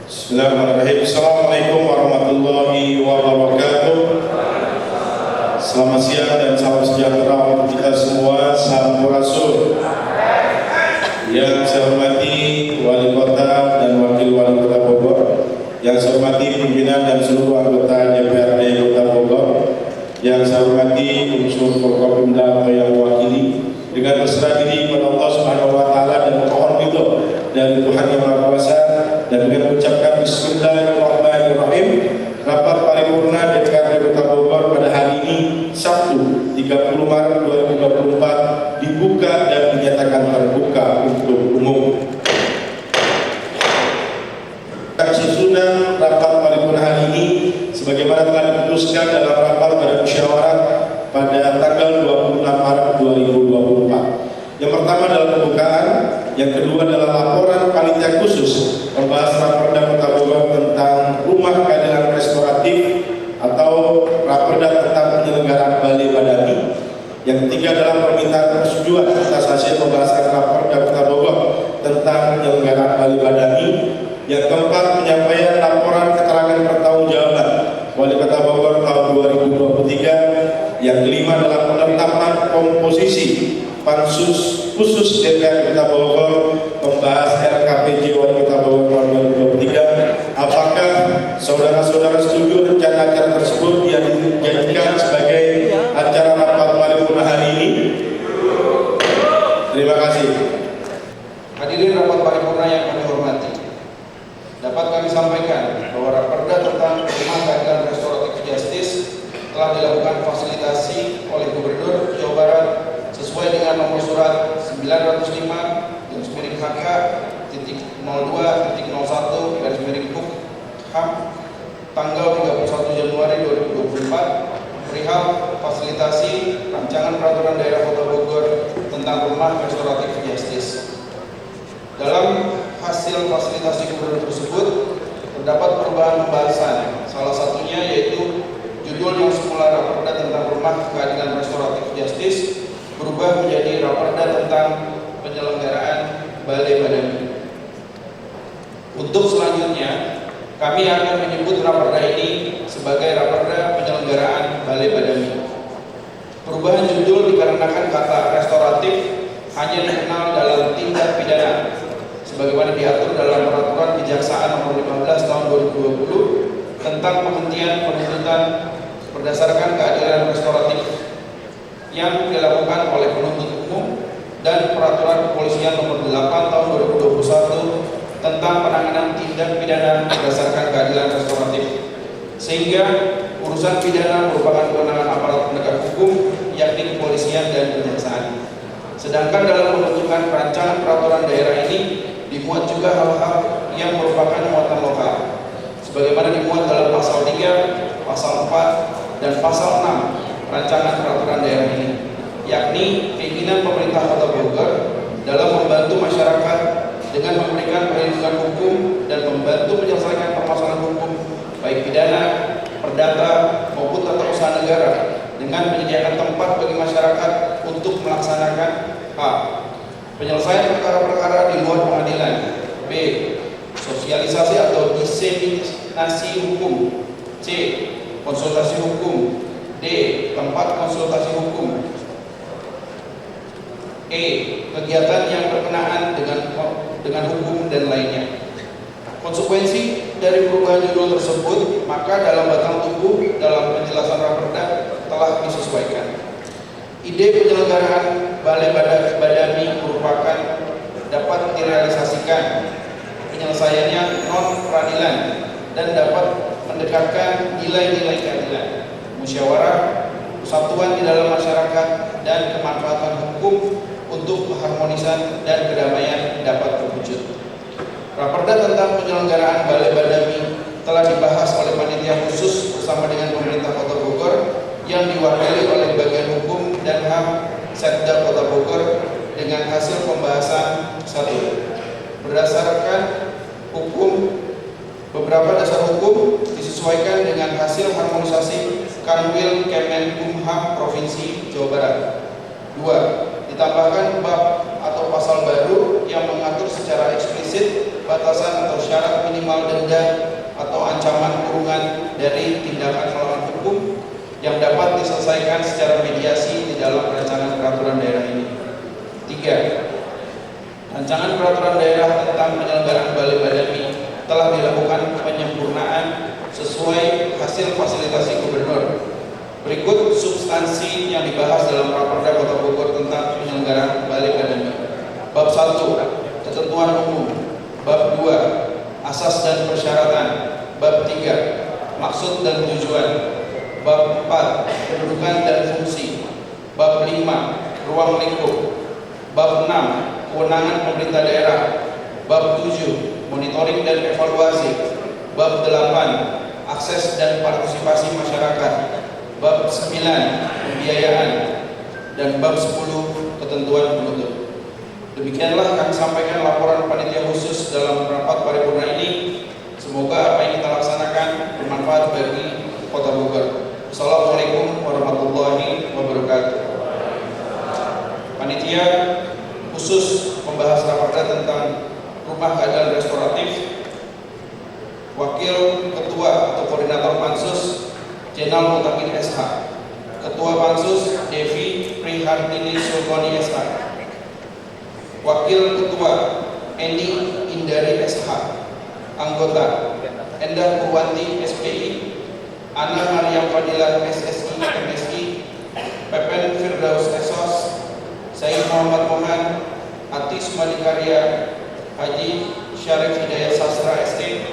Bismillahirrahmanirrahim. Assalamualaikum warahmatullahi wabarakatuh. Selamat siang dan salam sejahtera untuk kita semua. Sampurasun. Yang saya hormati Wali Kota dan Wakil Wali Kota Bogor, yang saya hormati pimpinan dan seluruh anggota DPRD Kota Bogor, yang saya hormati unsur Forkopimda atau yang mewakili, dengan berserah diri kepada Allah Subhanahu wa taala dan mohon ridho dari Tuhan Yang Maha Kuasa, dan dengan mengucapkan Bismillahirrahmanirrahim, rapat paripurna DPRD Kota Bogor pada hari ini Sabtu 30 Maret 2024 dibuka dan dinyatakan terbuka untuk umum. Susunan rapat paripurna hari ini sebagaimana telah diputuskan dalam rapat pada musyawarah pada tanggal 26 Maret 2024. Yang pertama adalah pembukaan, yang kedua adalah laporan panitia khusus membahas Raperda Kota Bogor tentang rumah keadilan restoratif atau Raperda tentang penyelenggaraan Balai Badami. Yang ketiga adalah permintaan persetujuan atas hasil pembahasan Raperda Kota Bogor tentang penyelenggaraan Balai Badami. Yang keempat, penyampaian laporan keterangan pertanggungjawaban Wali Kota Bogor tahun 2023. Yang kelima adalah penetapan komposisi Pansus khusus DPR Kota Bogor membahas RKPJ Wali Kota Bogor tahun 2023. Apakah saudara-saudara setuju rencana acara tersebut yang dijadikan sebagai acara rapat paripurna hari ini? Terima kasih. Hadirin rapat paripurna yang kami hormati, dapat kami sampaikan bahwa Raperda tentang rumah keadilan restoratif justice telah dilakukan fasilitasi oleh Gubernur Jawa Barat sesuai dengan nomor surat 905-HK.02.01/HAM tanggal 31 Januari 2024 perihal fasilitasi rancangan peraturan daerah Kota Bogor tentang rumah restoratif justice. Dalam hasil fasilitasi Gubernur tersebut terdapat perubahan pembahasan, salah satunya yaitu judul yang semula Raperda tentang rumah keadilan restoratif justice berubah menjadi Raperda tentang penyelenggaraan Balai Badami. Untuk selanjutnya, kami akan menyebut Raperda ini sebagai Raperda penyelenggaraan Balai Badami. Perubahan judul dikarenakan kata restoratif hanya dikenal dalam tindak pidana sebagaimana diatur dalam Peraturan Kejaksaan Nomor 15 Tahun 2020 tentang penghentian penuntutan berdasarkan keadilan restoratif yang dilakukan oleh penuntut umum dan Peraturan Kepolisian Nomor 8 Tahun 2021 tentang penanganan tindak pidana berdasarkan keadilan restoratif, sehingga urusan pidana merupakan kewenangan aparat penegak hukum yakni kepolisian dan kejaksaan. Sedangkan dalam pembentukan rancangan peraturan daerah ini dimuat juga hal-hal yang merupakan muatan lokal sebagaimana dimuat dalam pasal 3, pasal 4, dan pasal 6 rancangan peraturan daerah ini, yakni keinginan pemerintah Kota Bogor dalam membantu masyarakat dengan memberikan perlindungan hukum dan membantu menyelesaikan permasalahan hukum baik pidana, perdata maupun tata usaha negara dengan menyediakan tempat bagi masyarakat untuk melaksanakan a. penyelesaian perkara-perkara di luar pengadilan, b. sosialisasi atau diseminasi hukum, c. konsultasi hukum, d. tempat konsultasi hukum, e. kegiatan yang berkenaan dengan hukum dan lainnya. Konsekuensi dari perubahan judul tersebut, maka dalam batang tubuh dalam penjelasan Raperda telah disesuaikan. Ide penyelenggaraan Balai Badami merupakan dapat direalisasikan penyelesaiannya non peradilan dan dapat mendekatkan nilai-nilai keadilan, musyawarah, persatuan di dalam masyarakat, dan kemanfaatan hukum untuk keharmonisan dan kedamaian dapat terwujud. Raperda tentang penyelenggaraan Balai Badami telah dibahas oleh panitia khusus bersama dengan pemerintah Kota Bogor yang diwakili oleh Bagian Hukum dan HAM Setda Kota Bogor dengan hasil pembahasan 1. Berdasarkan hukum, beberapa dasar hukum disesuaikan dengan hasil harmonisasi Kanwil Kemenkumham Provinsi Jawa Barat. 2. Ditambahkan bab atau pasal baru yang mengatur secara eksplisit batasan atau syarat minimal denda atau ancaman kurungan dari tindakan melawan hukum yang dapat diselesaikan secara mediasi di dalam rancangan peraturan daerah ini. 3. Rancangan peraturan daerah tentang penyelenggaraan Balai Badami telah dilakukan penyempurnaan sesuai hasil fasilitasi gubernur. Berikut substansi yang dibahas dalam Raperda Kota Bogor tentang penyelenggaraan Balai Badami. Bab 1, ketentuan umum. Bab 2, asas dan persyaratan. Bab 3, maksud dan tujuan. Bab 4, kedudukan dan fungsi. Bab 5, ruang lingkup. Bab 6, kewenangan pemerintah daerah. Bab 7, monitoring dan evaluasi. Bab 8, akses dan partisipasi masyarakat. Bab 9, pembiayaan. Dan bab 10, ketentuan penutup. Demikianlah kami sampaikan laporan panitia khusus dalam rapat paripurna ini. Semoga apa yang kita laksanakan bermanfaat bagi Kota Bogor. Assalamualaikum warahmatullahi wabarakatuh. Panitia khusus membahas raperda tentang rumah keadilan restoratif. Wakil Ketua atau Koordinator Pansus Jenal Mutakin SH. Ketua Pansus Devi Prihartini Sulkoni SH. Wakil Ketua Eni Indari SH. Anggota Endah Purwanti SPI, Ana Maria Fadilah SSI MSI, Pepen Firdaus Esos, Sayyid Muhammad Mohan, Ati Sumadikarya, Haji Syarif Hidayat Sastra SD,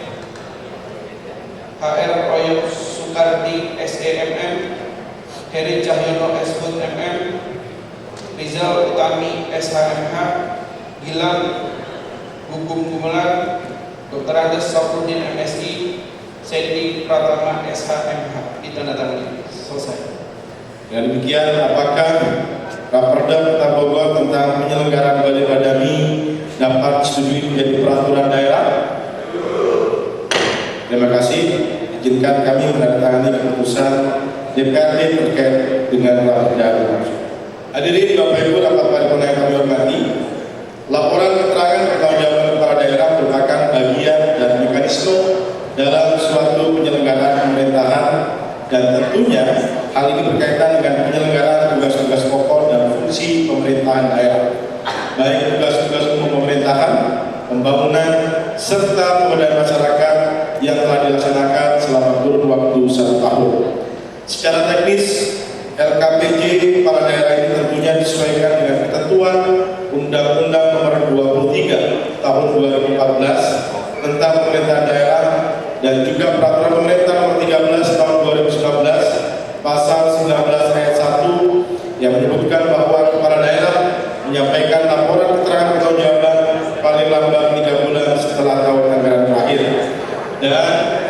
HR Oyok Sukardi SEMM, Heri Cahyono Eshut MM, Rizal Utami SHMH, Gilang Gugung Gumelar, Dr. Andes Safruddin MSI, Sandy Pratama SHMH. Ditandatangani. Selesai. Dan demikian, apakah Raperda Kota Bogor tentang penyelenggaraan Balai Badami dapat disetujui menjadi peraturan daerah? Terima kasih. Izinkan kami menandatangani keputusan DPRD terkait dengan Raperda. Hadirin Bapak Ibu, rapat paripurna yang kami hormati, laporan keterangan pertanggungjawaban kepala daerah merupakan bagian dan mekanisme dalam suatu penyelenggaraan pemerintahan, dan tentunya hal ini berkaitan dengan penyelenggaraan tugas-tugas pokok dan fungsi pemerintahan daerah, baik tugas-tugas umum pemerintahan, pembangunan, serta pemberdayaan masyarakat yang telah dilaksanakan selama kurun waktu 1 tahun. Secara teknis, LKPJ kepala daerah ini tentunya disesuaikan dengan ketentuan Undang-Undang Nomor 23 Tahun 2014 tentang pemerintahan daerah dan juga Peraturan Pemerintah Nomor 13 Tahun 2019 Pasal 19 ayat 1 yang menyebutkan bahwa kepala daerah menyampaikan laporan keterangan pertanggungjawaban paling lambat 3 bulan setelah tahun anggaran terakhir. Dan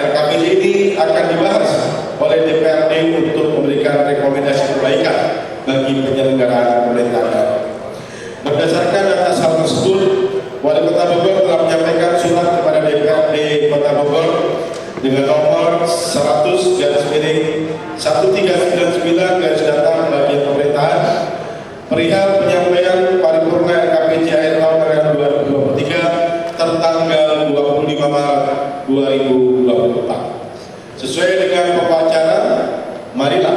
LKPJ ini akan dibahas oleh DPRD untuk memberikan rekomendasi perbaikan bagi penyelenggaraan pemerintahan daerah. Berdasarkan atas hal tersebut, Wali Kota Bogor telah menyampaikan surat kepada DPRD Kota Bogor dengan nomor 100/1399 bagian pemerintahan perihal penyampaian paripurna LKPJ akhir tahun anggaran 2023 tertanggal 25 Maret 2024. Sesuai dengan pokok acara, marilah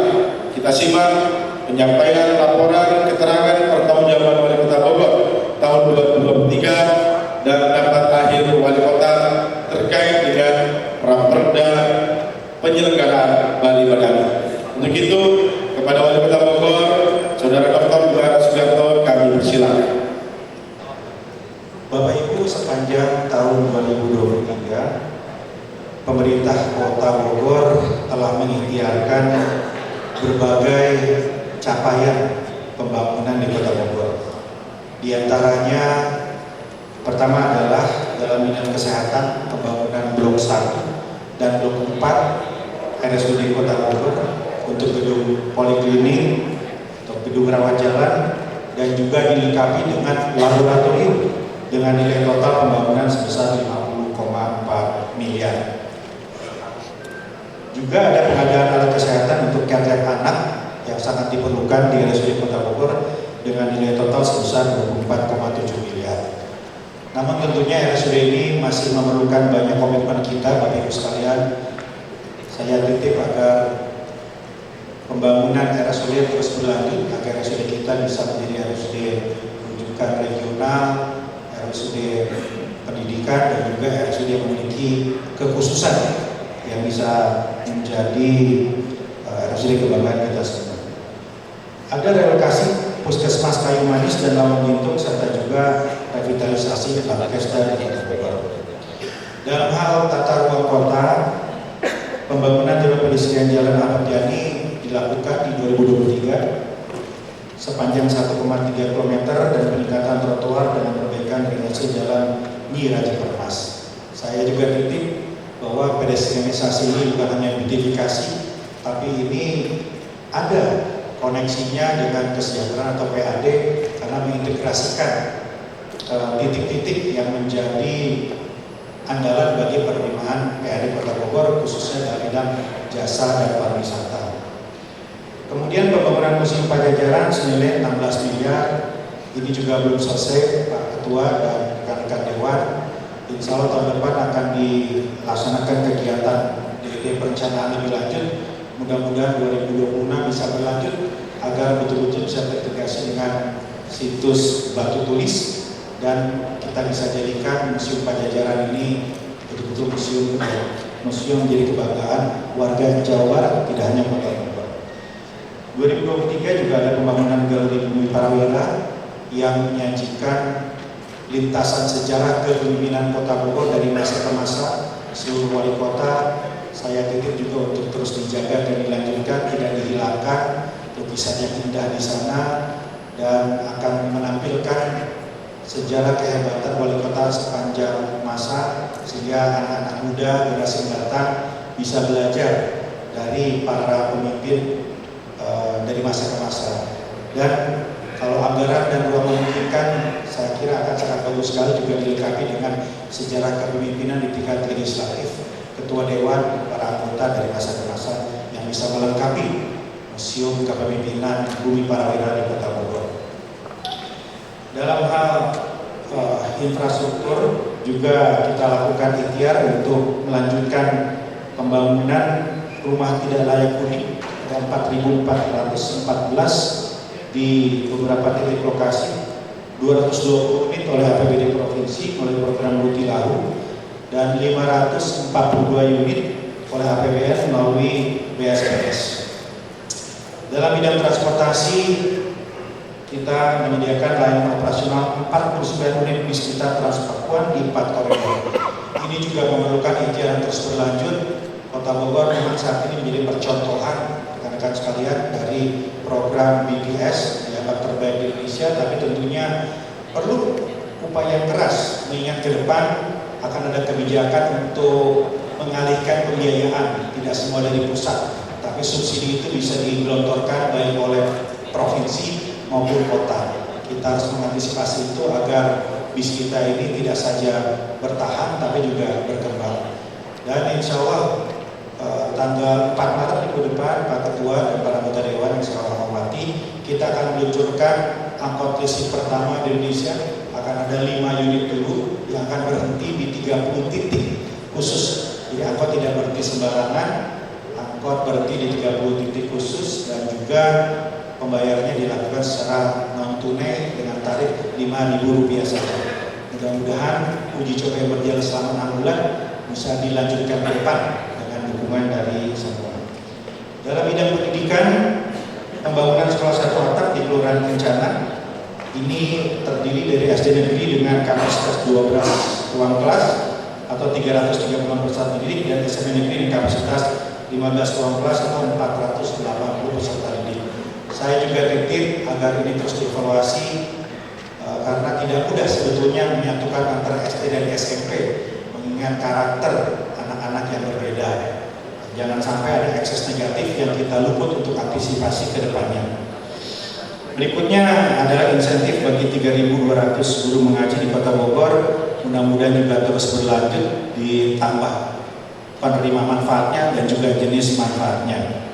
kita simak penyampaian laporan keterangan pertanggungjawaban Wali Kota Bogor tahun 2023 dan pendapat akhir Wali Kota terkait dengan Raperda penyelenggaraan Balai Badami. Untuk itu, kepada Wali Kota Bogor, Saudara Dr. Budi Sugiarto, kami persilakan. Bapak Ibu, sepanjang tahun 2023 pemerintah Kota Bogor telah mengikhtiarkan berbagai capaian pembangunan di Kota Bogor. Di antaranya pertama adalah dalam bidang kesehatan, pembangunan Blok 1 dan Blok 4 RSUD Kota Bogor untuk gedung poliklinik, untuk gedung rawat jalan, dan juga dilengkapi dengan laboratorium dengan nilai total pembangunan sebesar 50,4 miliar. Juga ada pengadaan alat kesehatan untuk care anak yang sangat diperlukan di RSUD Kota Bogor dengan nilai total sebesar 24,7 miliar. Namun tentunya RSUD ini masih memerlukan banyak komitmen kita, Bapak Ibu sekalian. Saya titip agar pembangunan RSUD terus berlanjut, agar RSUD kita bisa menjadi RSUD rujukan regional, RSUD pendidikan, dan juga RSUD yang memiliki kekhususan yang bisa menjadi RSUD kebanggaan kita semua. Ada relokasi Puskesmas Kayu Manis dan Lawang Gintung serta juga revitalisasi Labkesda di Kota Bogor. Dalam hal tata ruang kota, pembangunan jalur pedestrian Jalan Ahmad Yani dilakukan di 2023 sepanjang 1,3 km dan peningkatan trotoar dengan perbaikan drainase jalan Nyi Raja Permas. Saya juga titip bahwa pedestrianisasi ini bukan hanya beautifikasi, tapi ini ada koneksinya dengan kesejahteraan atau PAD karena mengintegrasikan titik-titik yang menjadi andalan bagi penerimaan PAD Kota Bogor khususnya dalam bidang jasa dan pariwisata. Kemudian pembangunan Museum Pajajaran senilai 16 miliar ini juga belum selesai, Pak Ketua dan rekan-rekan Dewan. Insya Allah tahun depan akan dilaksanakan kegiatan DD perencanaan lebih lanjut. Mudah-mudahan 2026 bisa berlanjut agar betul-betul bisa terintegrasi dengan situs batu tulis dan kita bisa jadikan Museum Pajajaran ini betul-betul museum menjadi kebanggaan warga Jawa Barat, tidak hanya Kota Bogor. 2023 juga ada pembangunan Galeri Bumi Parawira yang menyajikan lintasan sejarah kepemimpinan Kota Bogor dari masa ke masa. Seluruh wali kota saya titip juga untuk terus dijaga dan dilanjutkan, tidak dihilangkan lukisan yang indah di sana dan akan menampilkan sejarah kehebatan wali kota sepanjang masa sehingga anak-anak muda generasi mendatang bisa belajar dari para pemimpin dari masa ke masa. Dan kalau anggaran dan ruang memungkinkan, saya kira akan sangat bagus sekali juga dilengkapi dengan sejarah kepemimpinan di tingkat legislatif, ketua dewan, para anggota dari masa ke masa yang bisa melengkapi Museum Kepemimpinan Bumi Parawira di Kota Bogor. Dalam hal infrastruktur juga kita lakukan ikhtiar untuk melanjutkan pembangunan rumah tidak layak huni ada 4.414 di beberapa titik lokasi, 220 unit oleh APBD Provinsi oleh program Multilahu dan 542 unit oleh APBN melalui BSPS. Dalam bidang transportasi kita menyediakan layanan operasional 49 unit bis kita Transpakuan di 4 koridor. Ini juga memerlukan ikhtiar terus berlanjut. Kota Bogor memang saat ini menjadi percontohan rekan-rekan sekalian dari program BPS dianggap terbaik di Indonesia, tapi tentunya perlu upaya keras mengingat ke depan akan ada kebijakan untuk mengalihkan pembiayaan, tidak semua dari pusat, tapi subsidi itu bisa digelontorkan baik oleh provinsi maupun kota. Kita harus mengantisipasi itu agar bis kita ini tidak saja bertahan tapi juga berkembang. Dan insya Allah tanggal 4 Maret minggu depan Pak Ketua dan para anggota Dewan yang saya hormati, kita akan meluncurkan angkot listrik pertama di Indonesia. Akan ada 5 unit dulu yang akan berhenti di 30 titik khusus. Jadi angkot tidak berhenti sembarangan, angkot berhenti di 30 titik khusus dan juga pembayarannya dilakukan secara non tunai dengan tarif Rp5.000 saja. Mudah-mudahan uji coba yang berjalan selama 6 bulan bisa dilanjutkan ke depan dengan dukungan dari semua. Dalam bidang pendidikan, pembangunan sekolah satu atap di Kelurahan Kencana ini terdiri dari SD negeri dengan kapasitas 12 ruang kelas atau 336 peserta didik dan SMP negeri dengan kapasitas 15 ruang kelas atau 480 peserta didik. Saya juga titip agar ini terus dievaluasi karena tidak mudah sebetulnya menyatukan antara SD dan SMP mengingat karakter anak-anak yang berbeda. Jangan sampai ada ekses negatif yang kita luput untuk antisipasi ke depannya. Berikutnya adalah insentif bagi 3.200 guru mengaji di Kota Bogor. Mudah-mudahan juga terus berlanjut ditambah penerima manfaatnya dan juga jenis manfaatnya.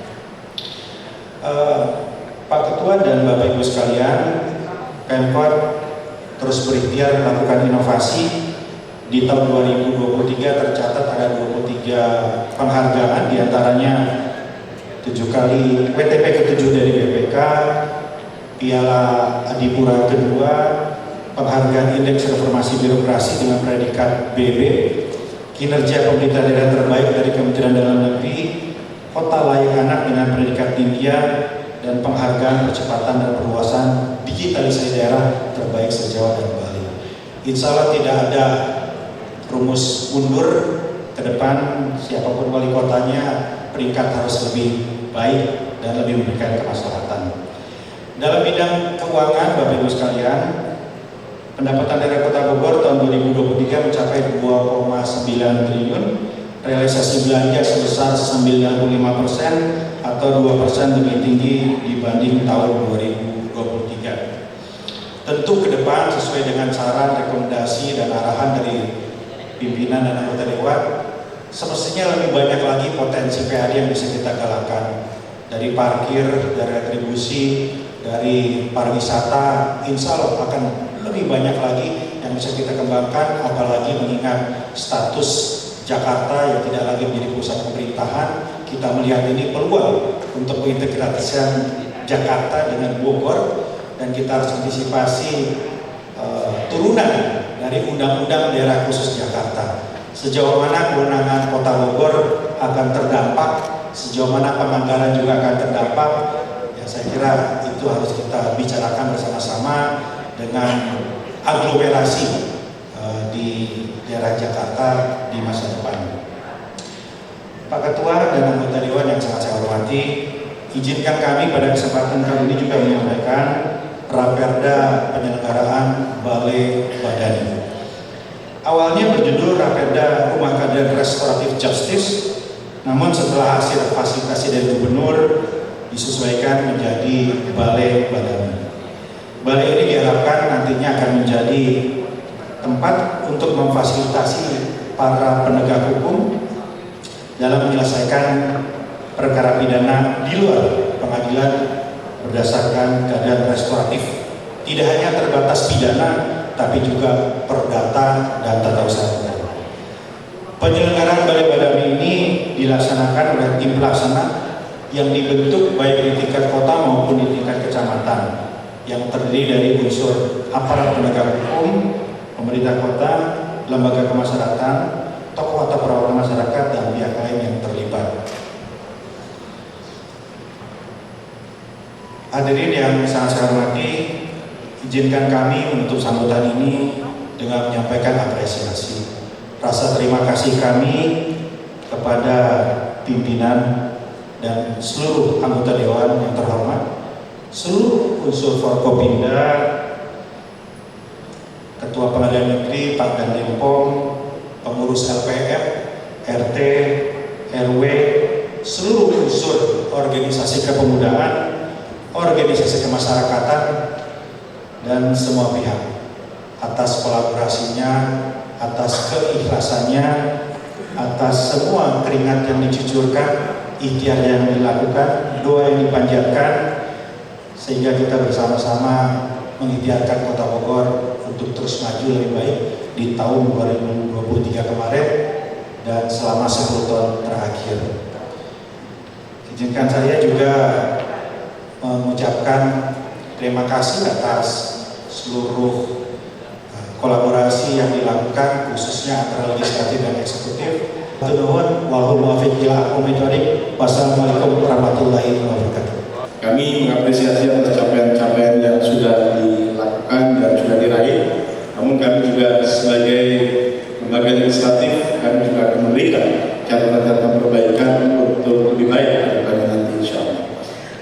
Pak Ketua dan Bapak Ibu sekalian, Pemkot terus berikhtiar melakukan inovasi. Di tahun 2023 tercatat ada 23 penghargaan, diantaranya 7 kali WTP ke-7 dari BPK, Piala Adipura kedua, penghargaan Indeks Reformasi Birokrasi dengan predikat BB, kinerja pemerintah daerah terbaik dari Kementerian Dalam Negeri, kota layak anak dengan predikat India, dan penghargaan percepatan dan perluasan digitalisasi daerah terbaik se-Jawa dan Bali. Insya Allah tidak ada rumus mundur ke depan, siapapun wali kotanya peringkat harus lebih baik dan lebih memberikan kemaslahatan. Dalam bidang keuangan, Bapak Ibu sekalian, pendapatan daerah Kota Bogor tahun 2023 mencapai 2,9 triliun, realisasi belanja sebesar 95% atau 2% lebih tinggi dibanding tahun 2023. Tentu ke depan sesuai dengan saran, rekomendasi, dan arahan dari pimpinan dan anggota dewan, semestinya lebih banyak lagi potensi PAD yang bisa kita galakkan, dari parkir, dari retribusi, dari pariwisata. Insya Allah akan lebih banyak lagi yang bisa kita kembangkan, apalagi mengingat status Jakarta yang tidak lagi menjadi pusat pemerintahan. Kita melihat ini peluang untuk mengintegrasikan Jakarta dengan Bogor, dan kita harus antisipasi turunan dari Undang-Undang Daerah Khusus Jakarta. Sejauh mana kewenangan Kota Bogor akan terdampak, sejauh mana penganggaran juga akan terdampak, ya saya kira itu harus kita bicarakan bersama-sama dengan aglomerasi di daerah Jakarta di masa depan. Pak Ketua dan anggota Dewan yang sangat saya hormati, izinkan kami pada kesempatan kali ini juga menyampaikan Raperda penyelenggaraan Balai Badani. Awalnya berjudul Raperda Rumah Kader Restoratif Justice, namun setelah hasil fasilitasi dari Gubernur disesuaikan menjadi Balai Badani. Balai ini diharapkan nantinya akan menjadi tempat untuk memfasilitasi para penegak hukum dalam menyelesaikan perkara pidana di luar pengadilan berdasarkan keadaan restoratif. Tidak hanya terbatas pidana, tapi juga perdata dan tata usaha negara. Penyelenggaraan Balai Badani ini dilaksanakan oleh tim pelaksana yang dibentuk baik di tingkat kota maupun di tingkat kecamatan, yang terdiri dari unsur aparat penegak hukum, pemerintah kota, lembaga kemasyarakatan, tokoh atau perwakilan masyarakat, dan pihak lain yang terlibat. Hadirin yang sangat saya hormati, izinkan kami menutup sambutan ini dengan menyampaikan apresiasi, rasa terima kasih kami kepada pimpinan dan seluruh anggota Dewan yang terhormat, seluruh unsur Forkopimda, Ketua Pengadilan Negeri Pak Dandempom, pengurus LPF, RT, RW, seluruh unsur organisasi kepemudaan, organisasi kemasyarakatan, dan semua pihak atas kolaborasinya, atas keikhlasannya, atas semua keringat yang dicucurkan, ikhtiar yang dilakukan, doa yang dipanjatkan, sehingga kita bersama-sama mengikhtiarkan Kota Bogor untuk terus maju lebih baik di tahun 2023 kemarin dan selama 10 tahun terakhir. Izinkan saya juga mengucapkan terima kasih atas seluruh kolaborasi yang dilakukan, khususnya antara legislatif dan eksekutif. Wassalamualaikum warahmatullahi wabarakatuh. Kami mengapresiasi atas capaian-capaian yang sudah dilakukan dan sudah diraih. Namun kami juga sebagai lembaga legislatif, kami juga akan memberikan catatan perbaikan untuk lebih baik daripada nanti, insya Allah.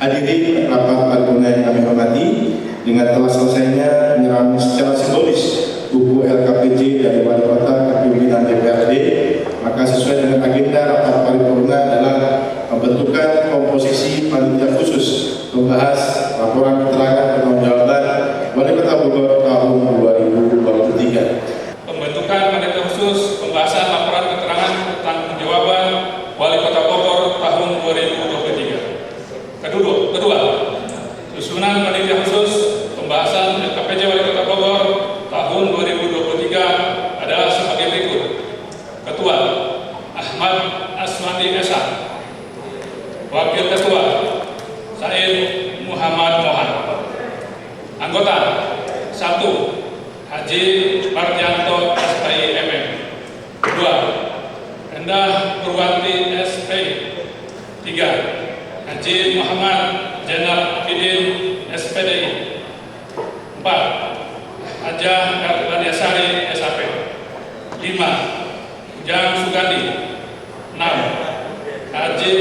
Hadirin rapat paripurna yang kami hormati, dengan telah selesainya penyerahan secara simbolis buku LKPJ dari Wali Kota ke pimpinan DPRD, maka sesuai dengan agenda rapat paripurna adalah pembentukan komposisi panitia khusus membahas laporan keterangan pertanggungjawaban Wali Kota Bogor tahun 2023. Pembentukan panitia khusus pembahasan laporan keterangan pertanggungjawaban Wali Kota Bogor tahun 2023. Kedua, susunan panitia khusus pembahasan LKPJ Wali Kota Bogor Ahmad Aswandi Esa. Wakil Ketua Said Muhammad Mohan. Anggota 1. Haji Mardianto SPI MM. 2. Endah Purwanti SPI. 3. Haji Muhammad Jenal Abidin SPDI. 4. Hajah Erlaniasari SAP. 5. Ujang Sugandi. 6. Haji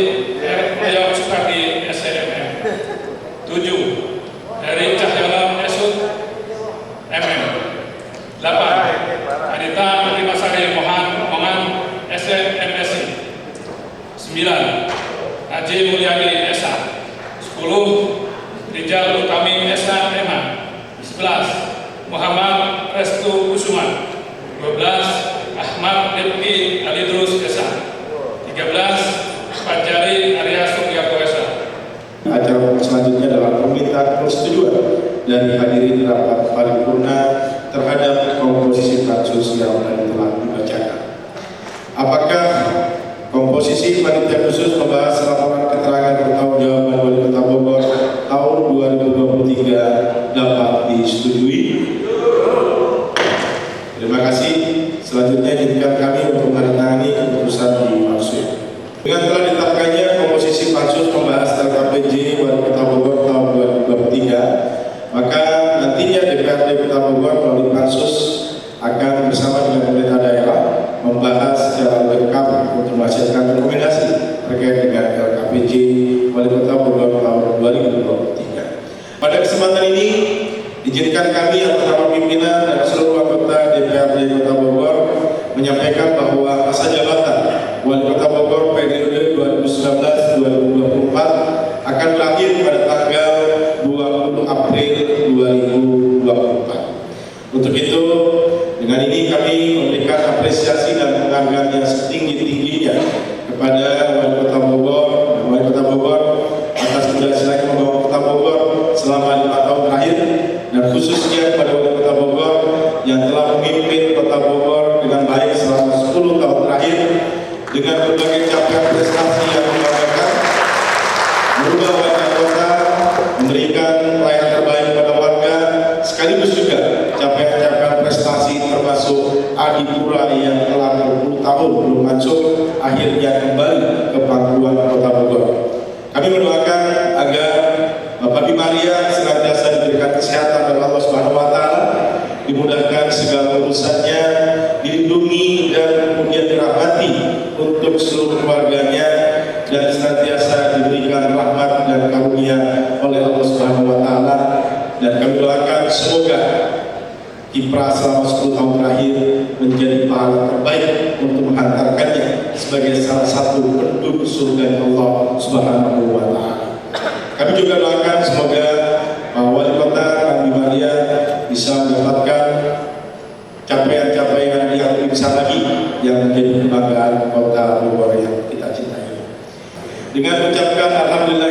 Royok Sukardi SMM. 7. Dari Cahyono Esut MM. 8. Anita Dimasari Mohan SMSI. 9. Haji Mulyadi Esa. 10. Rijal Utami Esa MA. 11. Muhammad Restu Kusuma. 12. Ahmad Rifki Alidrus Esa. 13. Fajari Arya Sugiarto Esa. Acara selanjutnya adalah permintaan persetujuan dari hadirin rapat paripurna terhadap komposisi pansus yang telah dibacakan. Apakah komposisi panitia khusus membahas laporan keterangan pertanggungjawaban Wali Kota Bogor tahun 2023 dapat disetujui? Terima kasih. Selanjutnya izinkan kami untuk menandatangani keputusan dimaksud. Dengan telah ditetapkannya komposisi pansus membahas LKPJ Wali Kota Bogor tahun 2023, maka nantinya DPRD Kota Bogor melalui pansus akan bersama dengan pemerintah daerah membahas secara lengkap untuk menghasilkan rekomendasi terkait dengan LKPJ Wali Kota Bogor tahun 2023. Pada kesempatan ini, izinkan kami atas nama pimpinan dan seluruh anggota DPRD Kota Bogor menyampaikan bahwa masa jabatan Wali Kota Bogor periode 2019-2024 akan berakhir pada tanggal 20 April 2024. Untuk itu, dengan ini kami memberikan apresiasi dan penghargaan yang setinggi-tingginya kepada Wali Kota Bogor dan Wali Kota Bogor atas keberhasilan membawa Kota Bogor selama 5 tahun terakhir, dan khususnya kepada Wali Kota Bogor yang telah memimpin Kota Bogor dengan baik selama 10 tahun terakhir dengan berbagai capaian prestasi yang membanggakan, merubah wajah kota, memberikan pelayanan terbaik kepada warga, sekaligus juga capaian-capaian prestasi termasuk Adipura yang telah berpuluh tahun belum masuk akhirnya kembali ke pangkuan Kota Bogor. Kami mendoakan agar Bapak Bimaria senantiasa diberikan kesehatan dari Allah Subhanahu wa taala, dimudahkan segala urusannya, dilindungi dan kemudian dirahmati untuk seluruh keluarganya, dan senantiasa diberikan rahmat dan karunia oleh Allah Subhanahu wa taala. Dan kami doakan semoga kiprah selama 10 tahun terakhir menjadi pahala terbaik untuk menghantarkannya sebagai salah satu penduduk surga Allah Subhanahu wa taala. Kami juga doakan semoga Wali Kota Kang Bimaria bisa mendapatkan capaian-capaian yang lebih besar lagi yang menjadi kebanggaan Kota Bogor yang kita cintai. Dengan mengucapkan alhamdulillah